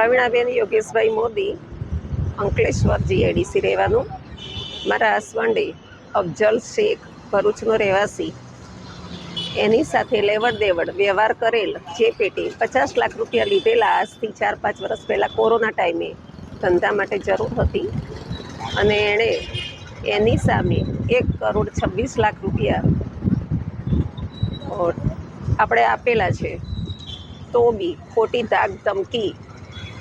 પ્રવીણાબેન યોગેશભાઈ Modi, Ankleshwar GIDC રહેવાનું. મારા હસબન્ડે અફજલ શેખ, ભરૂચનો રહેવાસી, એની સાથે લેવડ દેવડ વ્યવહાર કરેલ જે પેટે 50 લાખ રૂપિયા લીધેલા આજથી 4-5 વર્ષ પહેલાં કોરોના ટાઈમે ધંધા માટે જરૂર હતી, અને એણે એની સામે 1,26,00,000 રૂપિયા આપણે આપેલા છે. તો બી ખોટી ધાક ધમકી,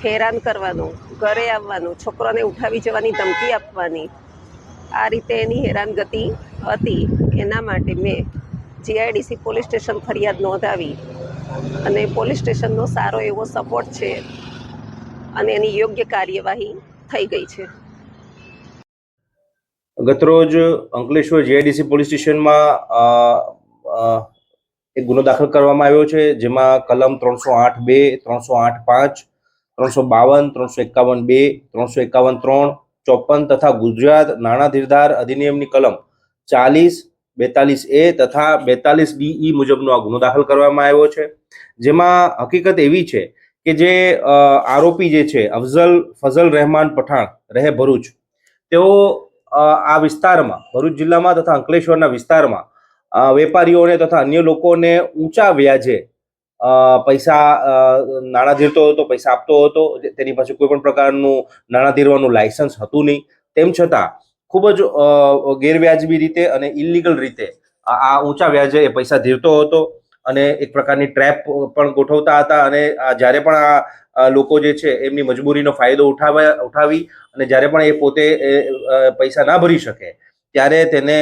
હેરાન કરવાનું, ઘરે આવવાનું, છોકરાને ઉઠાવી જવાની ધમકી આપવાની, આ રીતે એની હેરાનગતિ હતી. એના માટે મેં જીઆઈડીસી પોલીસ સ્ટેશન ફરિયાદ નોંધાવી, અને પોલીસ સ્ટેશનનો સારો એવો સપોર્ટ છે, અને એની યોગ્ય કાર્યવાહી થઈ ગઈ છે. ગતરોજ અંકલેશ્વર જીઆઈડીસી પોલીસ સ્ટેશનમાં એક ગુનો દાખલ કરવામાં આવ્યો છે, જેમાં કલમ 308(2), 308(5), 352, 351(2), 351(3), 54 તથા ગુજરાત નાણાં ધીરધાર અધિનિયમની કલમ 40, 42A તથા 42DE મુજબનો આ ગુનો દાખલ કરવામાં આવ્યો છે. જેમાં હકીકત એવી છે કે જે આરોપી જે છે ફઝલ રહેમાન પઠાણ, રહે ભરૂચ, તેઓ આ વિસ્તારમાં, ભરૂચ જિલ્લામાં તથા અંકલેશ્વરના વિસ્તારમાં વેપારીઓને તથા અન્ય લોકોને ઊંચા વ્યાજે પૈસા નાણાં ધીરતો હતો, પૈસા આપતો હતો. તેની પાસે કોઈ પણ પ્રકારનું નાણાં ધીરવાનું લાયસન્સ હતું નહીં. તેમ છતાં ખૂબ જ ગેરવ્યાજબી રીતે અને ઇલીગલ રીતે આ ઊંચા વ્યાજે એ પૈસા ધીરતો હતો, અને એક પ્રકારની ટ્રેપ પણ ગોઠવતા હતા. અને જ્યારે પણ આ લોકો જે છે એમની મજબૂરીનો ફાયદો ઉઠાવી અને જ્યારે પણ એ પોતે પૈસા ના ભરી શકે ત્યારે તેને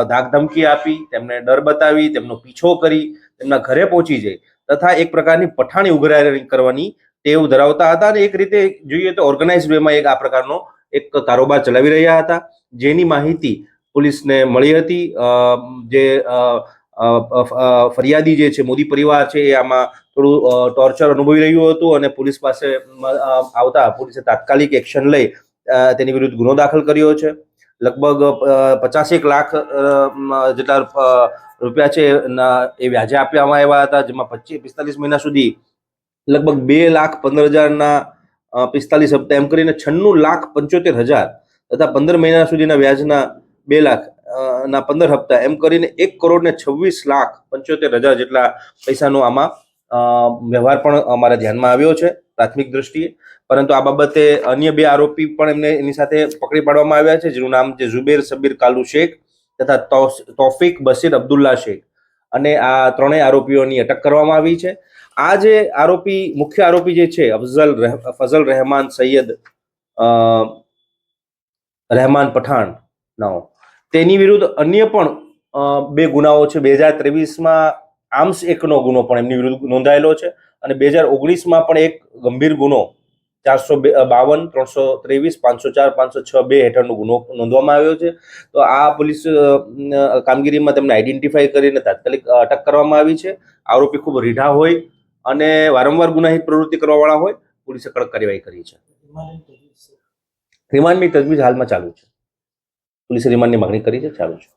ધાકધમકી આપી, તેમને ડર બતાવી, તેમનો પીછો કરી, તેમના ઘરે પહોંચી જાય તથા એક પ્રકારની પઠાણી ઉઘરાણી કરવાની ટેવ ધરાવતા હતા. અને એક રીતે જોઈએ તો ઓર્ગેનાઇઝ વેમાં એક આ પ્રકારનો એક કારોબાર ચલાવી રહ્યા હતા, જેની માહિતી પોલીસને મળી હતી. જે ફરિયાદી જે છે, મોદી પરિવાર છે, એ આમાં થોડું ટોર્ચર અનુભવી રહ્યું હતું, અને પોલીસ પાસે આવતા પોલીસે તાત્કાલિક એક્શન લઈ તેની વિરુદ્ધ ગુનો દાખલ કર્યો છે. લગભગ 50 લાખ જેટલા રૂપિયા છે એ વ્યાજે આપવામાં આવ્યા હતા, જેમાં 45 મહિના સુધી લગભગ 2,15,000 45 હપ્તા એમ કરીને 96,75,000 તથા 15 મહિના સુધીના વ્યાજના 2,00,000 15 હપ્તા એમ કરીને 1,26,75,000 જેટલા પૈસાનો આમાં વ્યવહાર પણ અમારા ધ્યાનમાં આવ્યો છે પ્રાથમિક દ્રષ્ટિએ. પરંતુ આ બાબતે અન્ય 2 આરોપી પણ એની સાથે પકડી પાડવામાં આવ્યા છે, જેનું નામ છે ઝુબેર સબીર કાલુ શેખ તથા તૌફિક બશીર અબ્દુલ્લા શેખ, અને આ ત્રણેય આરોપીઓની અટક કરવામાં આવી છે. આ જે મુખ્ય આરોપી જે છે ફઝલ રહેમાન સૈયદ રહેમાન પઠાણ નાઓ, તેની વિરુદ્ધ અન્ય પણ 2 ગુનાઓ છે. 2023માં આર્મ્સ એક્ટનો ગુનો પણ એમની વિરુદ્ધ નોંધાયેલો છે, અને 2019માં પણ એક ગંભીર ગુનો 452, 323, 504, 506(2) હેઠળનો ગુનો નોંધવામાં આવ્યો છે. તો આ પોલીસ કામગીરીમાં તેમને આઈડેન્ટિફાઈ કરીને તાત્કાલિક અટક કરવામાં આવી છે. આરોપી ખૂબ રીઢા હોય અને વારંવાર ગુનાહિત પ્રવૃત્તિ કરવાવાળા હોય. પોલીસે કડક કાર્યવાહી કરી છે. રિમાન્ડની તજવીજ હાલમાં ચાલુ છે. પોલીસે રિમાન્ડની માંગણી કરી છે, ચાલુ છે.